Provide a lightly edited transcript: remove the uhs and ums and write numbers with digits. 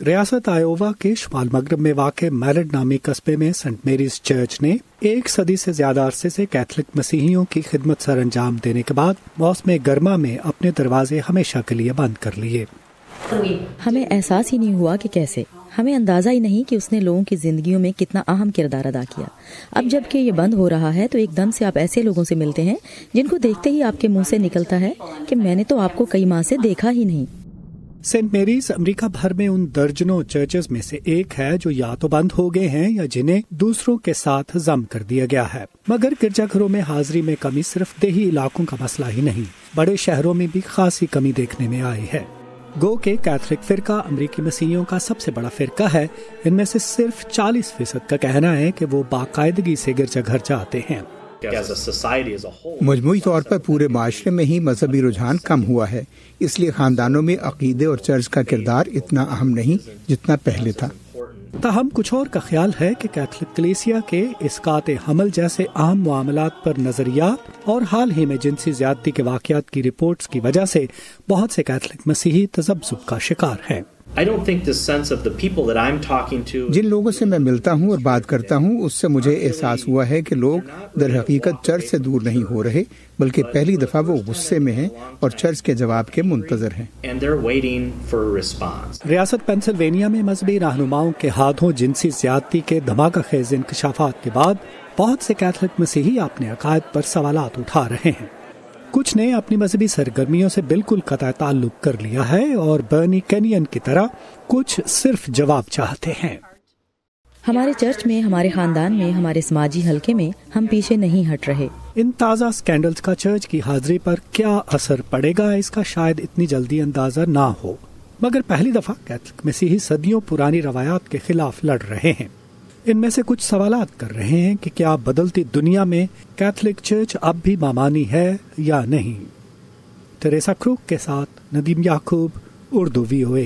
ریاست آئیووا کے شمال مغرب میں واقع میلڈ نامی قصبے میں سینٹ میریز چرچ نے 1 صدی سے زیادہ عرصے سے کیتھولک مسیحیوں کی خدمت سر انجام دینے کے بعد موسم گرما میں اپنے دروازے ہمیشہ کے لیے بند کر لیے۔ ہمیں احساس ہی نہیں ہوا کہ کیسے، ہمیں اندازہ ہی نہیں کہ اس نے لوگوں کی زندگیوں میں کتنا اہم کردار ادا کیا۔ اب جب کہ یہ بند ہو رہا ہے تو ایک دم سے آپ ایسے لوگوں سے ملتے ہیں جن کو دیکھتے ہی آپ کے منہ سے نکلتا ہے کہ میں نے تو آپ کو کئی ماہ سے دیکھا ہی نہیں۔ سینٹ میریز امریکہ بھر میں ان درجنوں چرچز میں سے ایک ہے جو یا تو بند ہو گئے ہیں یا جنہیں دوسروں کے ساتھ ضم کر دیا گیا ہے۔ مگر گرجا گھروں میں حاضری میں کمی صرف دیہی علاقوں کا مسئلہ ہی نہیں، بڑے شہروں میں بھی خاصی کمی دیکھنے میں آئی ہے۔ گو کہ کیتھولک فرقہ امریکی مسیحیوں کا سب سے بڑا فرقہ ہے، ان میں سے صرف 40% کا کہنا ہے کہ وہ باقاعدگی سے گرجا گھر جاتے ہیں۔ مجموعی طور پر پورے معاشرے میں ہی مذہبی رجحان کم ہوا ہے، اس لیے خاندانوں میں عقیدے اور چرچ کا کردار اتنا اہم نہیں جتنا پہلے تھا۔ تاہم کچھ اور کا خیال ہے کہ کیتھولک کلیسیا کے اسقاط حمل جیسے اہم معاملات پر نظریات اور حال ہی میں جنسی زیادتی کے واقعات کی رپورٹس کی وجہ سے بہت سے کیتھولک مسیحی تذبذب کا شکار ہیں۔ جن لوگوں سے میں ملتا ہوں اور بات کرتا ہوں اس سے مجھے احساس ہوا ہے کہ لوگ در حقیقت چرچ سے دور نہیں ہو رہے، بلکہ پہلی دفعہ وہ غصے میں ہیں اور چرچ کے جواب کے منتظر ہیں۔ ریاست پینسلوینیا میں مذہبی رہنماؤں کے ہاتھوں جنسی زیادتی کے دھماکہ خیز انکشافات کے بعد بہت سے کیتھولک مسیحی اپنے عقائد پر سوالات اٹھا رہے ہیں۔ کچھ نے اپنی مذہبی سرگرمیوں سے بالکل قطع تعلق کر لیا ہے اور برنی کینین کی طرح کچھ صرف جواب چاہتے ہیں۔ ہمارے چرچ میں، ہمارے خاندان میں، ہمارے سماجی حلقے میں ہم پیچھے نہیں ہٹ رہے۔ ان تازہ سکینڈلز کا چرچ کی حاضری پر کیا اثر پڑے گا اس کا شاید اتنی جلدی اندازہ نہ ہو، مگر پہلی دفعہ کیتھولک مسیحی صدیوں پرانی روایات کے خلاف لڑ رہے ہیں۔ ان میں سے کچھ سوالات کر رہے ہیں کہ کیا بدلتی دنیا میں کیتھولک چرچ اب بھی مامانی ہے یا نہیں۔ تریسا کروک کے ساتھ ندیم یعقوب، اردو VOA۔